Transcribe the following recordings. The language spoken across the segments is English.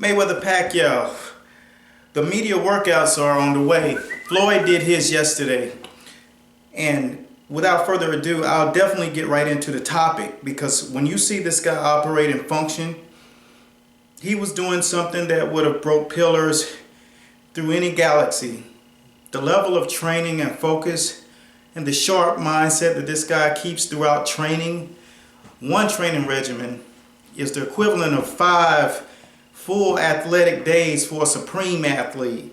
Mayweather Pacquiao. The media workouts are on the way. Floyd did his yesterday. And without further ado, I'll definitely get right into the topic, because when you see this guy operate and function, he was doing something that would have broke pillars through any galaxy. The level of training and focus and the sharp mindset that this guy keeps throughout training. One training regimen is the equivalent of 5 full athletic days for a supreme athlete.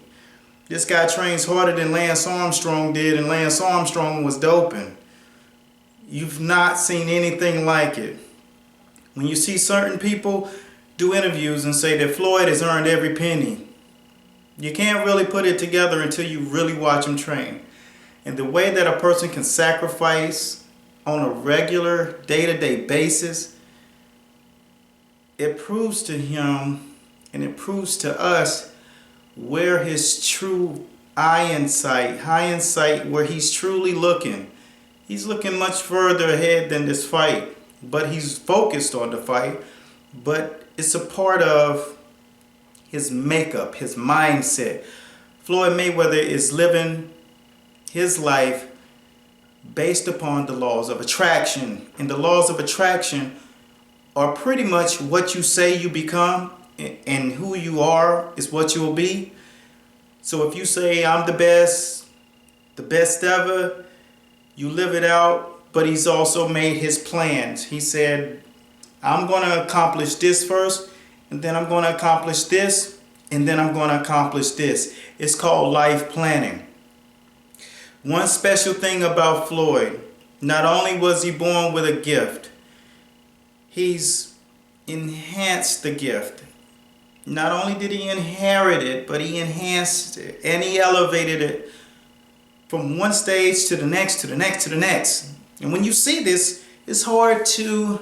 This guy trains harder than Lance Armstrong did, and Lance Armstrong was doping. You've not seen anything like it. When you see certain people do interviews and say that Floyd has earned every penny, you can't really put it together until you really watch him train. And the way that a person can sacrifice on a regular day-to-day basis, it proves to him and it proves to us where his true high insight, where he's truly looking. He's looking much further ahead than this fight, but he's focused on the fight. But it's a part of his makeup, his mindset. Floyd Mayweather is living his life based upon the laws of attraction. And the laws of attraction are pretty much what you say you become, and who you are is what you will be. So if you say, I'm the best ever, you live it out. But he's also made his plans. He said, I'm going to accomplish this first, and then I'm going to accomplish this, and then I'm going to accomplish this. It's called life planning. One special thing about Floyd, not only was he born with a gift, he's enhanced the gift. Not only did he inherit it, but he enhanced it, and he elevated it from one stage to the next, to the next, to the next. And when you see this, it's hard to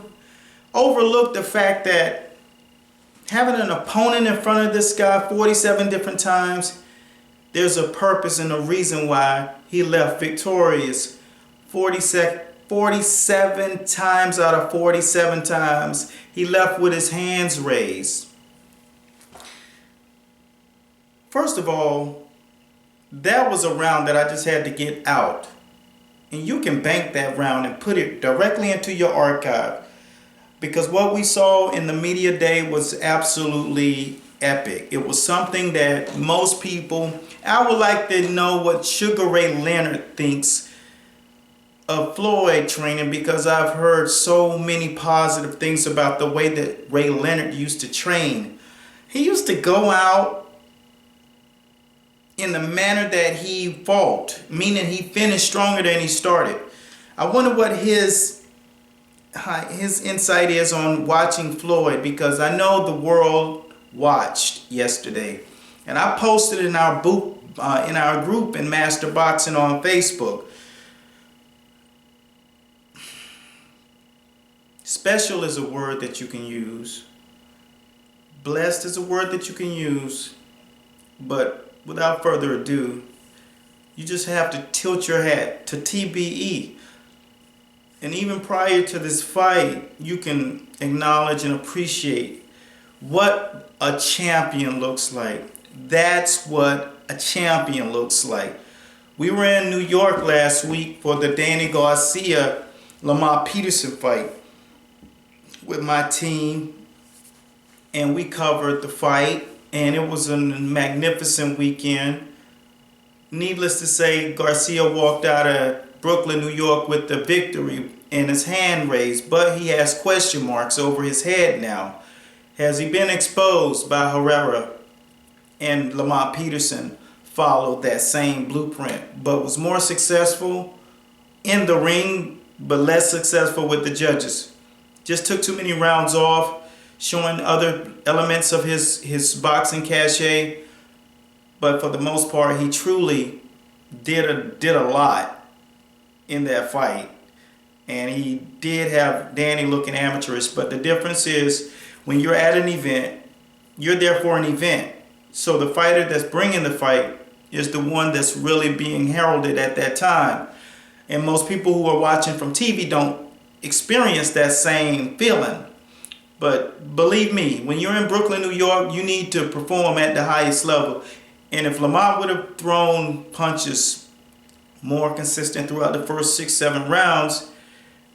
overlook the fact that having an opponent in front of this guy 47 different times, there's a purpose and a reason why he left victorious 47 times out of 47 times. He left with his hands raised. First of all, that was a round that I just had to get out. And you can bank that round and put it directly into your archive, because what we saw in the media day was absolutely epic. It was something that most people, I would like to know what Sugar Ray Leonard thinks of Floyd training, because I've heard so many positive things about the way that Ray Leonard used to train. He used to go out in the manner that he fought, meaning he finished stronger than he started. I wonder what his insight is on watching Floyd, because I know the world watched yesterday, and I posted in our group in Master Boxing on Facebook. Special is a word that you can use. Blessed is a word that you can use. But without further ado, you just have to tilt your hat to TBE. And even prior to this fight, you can acknowledge and appreciate what a champion looks like. That's what a champion looks like. We were in New York last week for the Danny Garcia Peterson fight with my team, and we covered the fight, and it was a magnificent weekend. Needless to say, Garcia walked out of Brooklyn, New York with the victory and his hand raised, but he has question marks over his head now. Has he been exposed by Herrera? And Lamont Peterson followed that same blueprint, but was more successful in the ring, but less successful with the judges. Just took too many rounds off, showing other elements of his boxing cachet. But for the most part, he truly did a lot in that fight. And he did have Danny looking amateurish. But the difference is, when you're at an event, you're there for an event. So the fighter that's bringing the fight is the one that's really being heralded at that time. And most people who are watching from TV don't experience that same feeling. But believe me, when you're in Brooklyn, New York, you need to perform at the highest level. And if Lamont would have thrown punches more consistent throughout the first 6-7 rounds,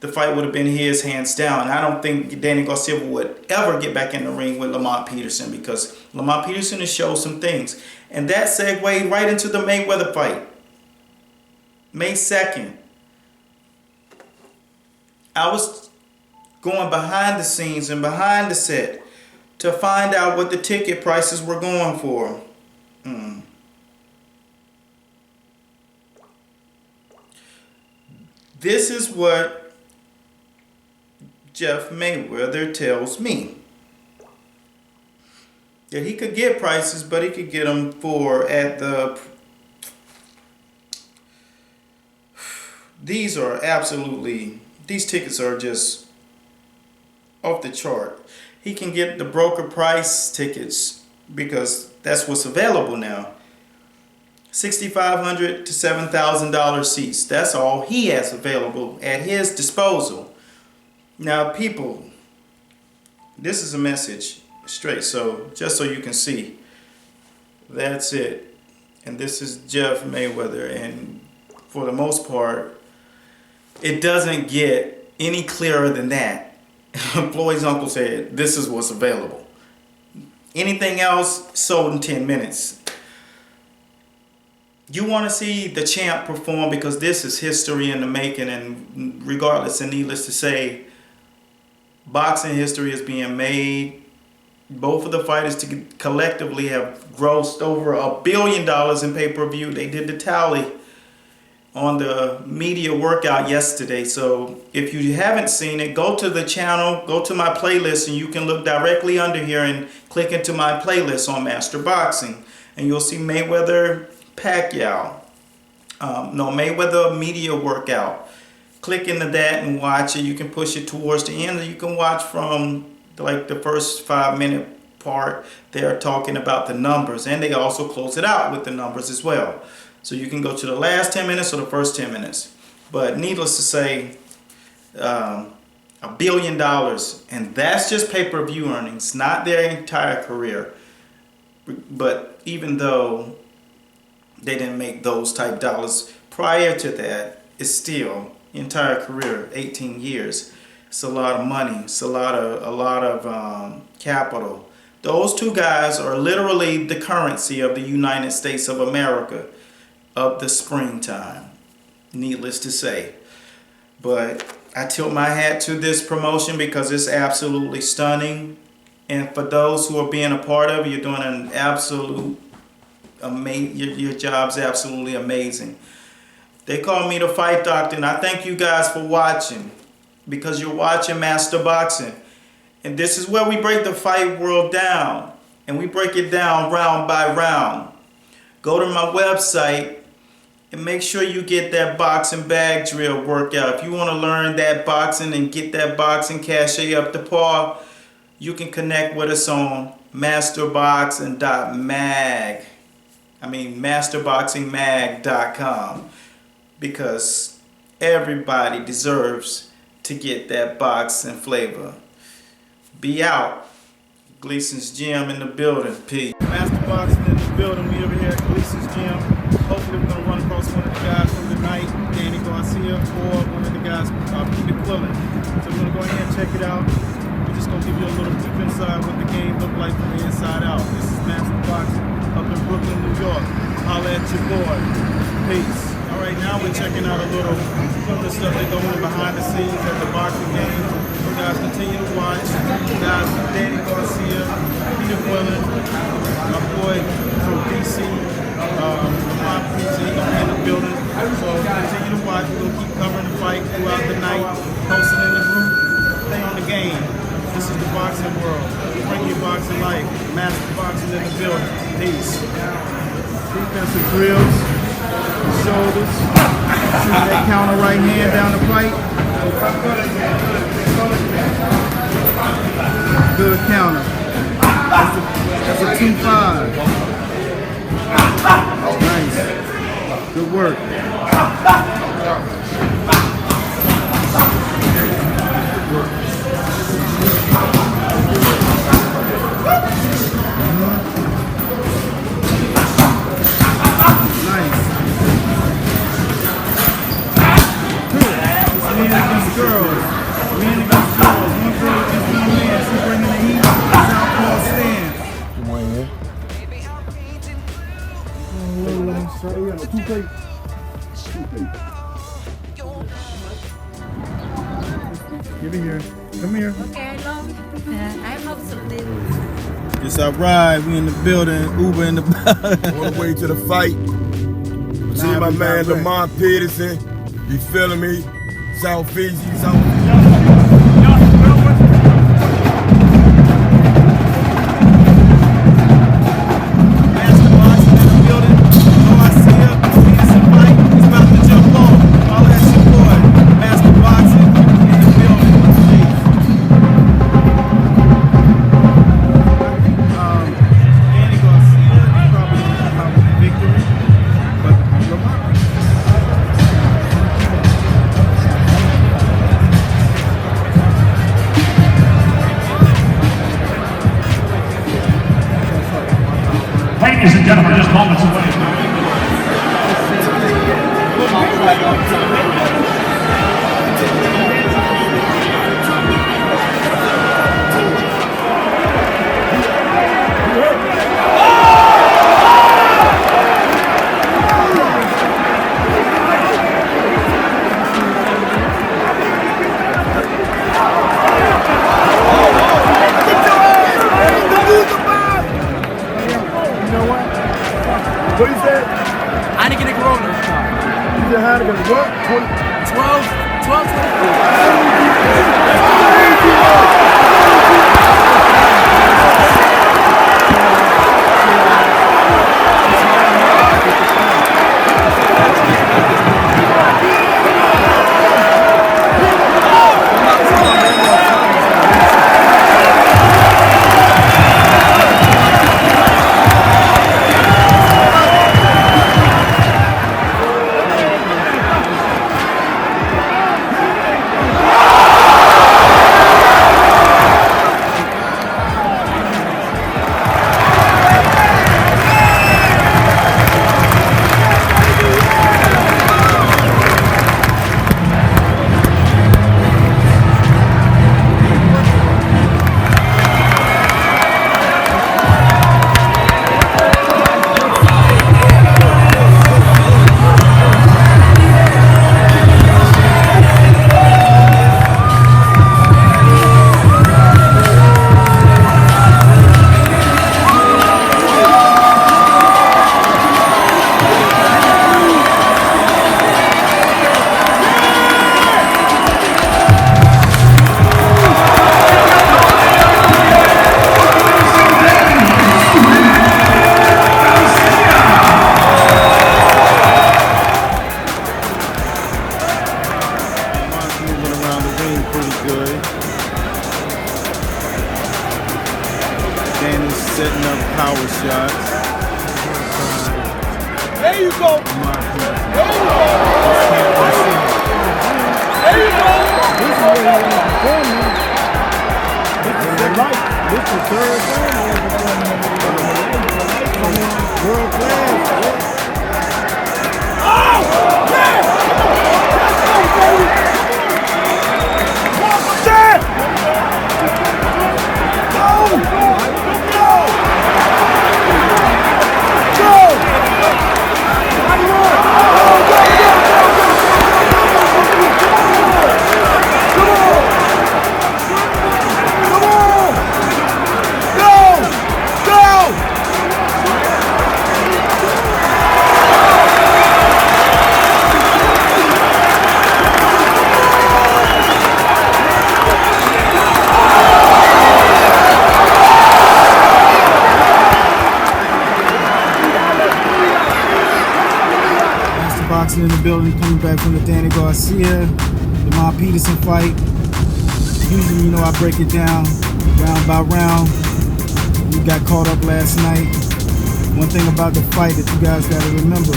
the fight would have been his hands down. I don't think Danny Garcia would ever get back in the ring with Lamont Peterson, because Lamont Peterson has showed some things. And that segued right into the Mayweather fight. May 2nd. I was going behind the scenes and behind the set to find out what the ticket prices were going for. This is what Jeff Mayweather tells me. That he could get prices, but he could get them for at the... These tickets are just off the chart. He can get the broker price tickets because that's what's available now. $6,500 to $7,000 seats. That's all he has available at his disposal. Now, people, this is a message straight, so just so you can see. That's it. And this is Jeff Mayweather, and for the most part, it doesn't get any clearer than that. Floyd's uncle said, this is what's available. Anything else sold in 10 minutes. You want to see the champ perform, because this is history in the making, and regardless and needless to say, boxing history is being made. Both of the fighters collectively have grossed over $1 billion in pay-per-view. They did the tally on the media workout yesterday. So if you haven't seen it, go to the channel, go to my playlist, and you can look directly under here and click into my playlist on Master Boxing, and you'll see Mayweather Pacquiao. Mayweather media workout. Click into that and watch it. You can push it towards the end, or you can watch from like the first 5-minute part. They're talking about the numbers, and they also close it out with the numbers as well. So you can go to the last 10 minutes or the first 10 minutes. But needless to say, $1 billion, and that's just pay-per-view earnings, not their entire career. But even though they didn't make those type dollars prior to that, it's still entire career, 18 years. It's a lot of money. It's a lot of capital. Those two guys are literally the currency of the United States of America of the springtime, needless to say. But I tilt my hat to this promotion because it's absolutely stunning. And for those who are being a part of it, you're doing an absolute your job's absolutely amazing. They call me the Fight Doctor, and I thank you guys for watching, because you're watching Master Boxing. And this is where we break the fight world down, and we break it down round by round. Go to my website and make sure you get that boxing bag drill workout. If you want to learn that boxing and get that boxing cachet up to par, you can connect with us on masterboxingmag.com, because everybody deserves to get that boxing flavor. Be out. Gleason's Gym in the building. Peace. Master Boxing in the building. We over here at Gleason's Gym. Hopefully we're going to run across one of the guys from the night, Danny Garcia, or one of the guys, Peterson. So we're going to go ahead and check it out. We're just going to give you a little peek inside what the game looked like from the inside out. This is Master Boxing up in Brooklyn, New York. Holla at your boy. Peace. All right, now we're checking out a little some of the stuff that's going on behind the scenes at the boxing game. You guys continue to watch. You guys, Danny Garcia, Peter Willen, my boy from DC, Lamont Peterson in the building. So continue to watch. We're going to keep covering the fight throughout the night, posting in the group, stay on the game. This is the boxing world. Bring you boxing life. Master Boxing in the building. Peace. Defensive drills, shoulders, shooting that counter right hand down the pipe. Good counter. That's a 2-5. Nice. Good work. Good work. ain't got no toothpaste. Get in here. Come here. Okay, hello. I'm absolutely. It's all right. We in the building. Uber in the building. On the way to the fight. See my man Lamar Peterson. You feeling me? South Fiji, South Fiji. Ladies and gentlemen, just moments away. What you said? Heineken and Corona. You said Heineken what? Master Boxing in the building, coming back from the Danny Garcia, the Peterson fight. Usually, I break it down round by round. We got caught up last night. One thing about the fight that you guys got to remember,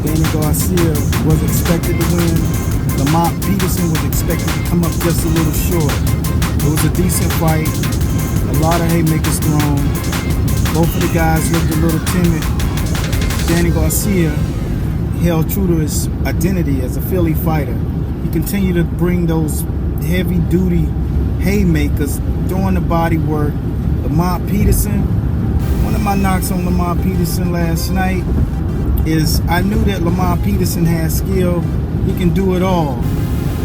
Danny Garcia was expected to win. Lamar Peterson was expected to come up just a little short. It was a decent fight. A lot of haymakers thrown. Both of the guys looked a little timid. Danny Garcia held true to his identity as a Philly fighter. He continued to bring those heavy-duty haymakers, throwing the body work. Lamar Peterson, one of my knocks on Lamar Peterson last night is I knew that Lamont Peterson had skill. He can do it all.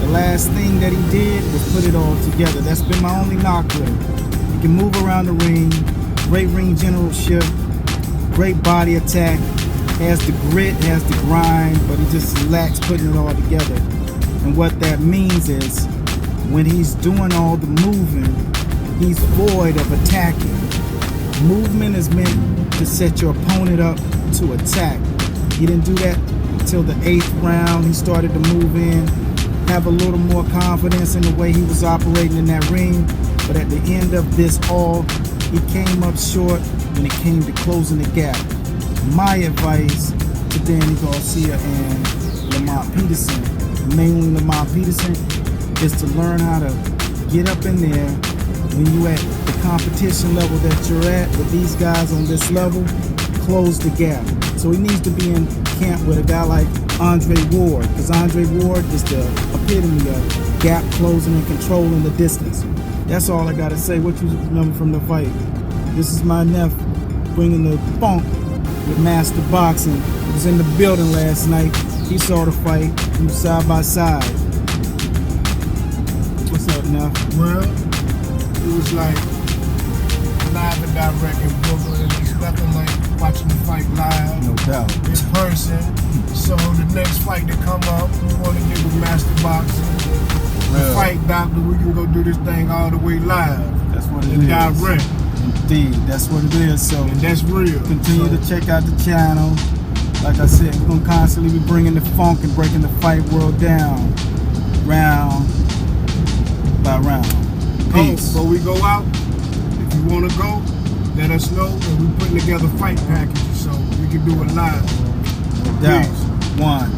The last thing that he did was put it all together. That's been my only knock with him. He can move around the ring, great ring generalship, great body attack, has the grit, has the grind, but he just lacks putting it all together. And what that means is when he's doing all the moving, he's void of attacking. Movement is meant to set your opponent up to attack. He didn't do that until the 8th round. He started to move in, have a little more confidence in the way he was operating in that ring. But at the end of this all, he came up short when it came to closing the gap. My advice to Danny Garcia and Lamont Peterson, mainly Lamont Peterson, is to learn how to get up in there when you at the competition level that you're at with these guys on this level, close the gap. So he needs to be in camp with a guy like Andre Ward, because Andre Ward is the epitome of gap closing and controlling the distance. That's all I gotta say. What you remember from the fight? This is my nephew bringing the funk with Master Boxing. He was in the building last night. He saw the fight. We were side by side. What's up, Neff? Well, it was like live and direct in Brooklyn, and it's nothing like watching the fight live No doubt. in person. So the next fight that come up, we want to get with Master Boxing. The Real. fight doctor, we can go do this thing all the way live That's what it and is. direct, Indeed, that's what it is. So and that's real. continue So, to check out the channel. Like I said, we're gonna constantly be bringing the funk and breaking the fight world down, round by round. Peace. Before we go out, if you want to go, let us know, and we putting together fight packages so we can do it live. No doubt. Peace. One.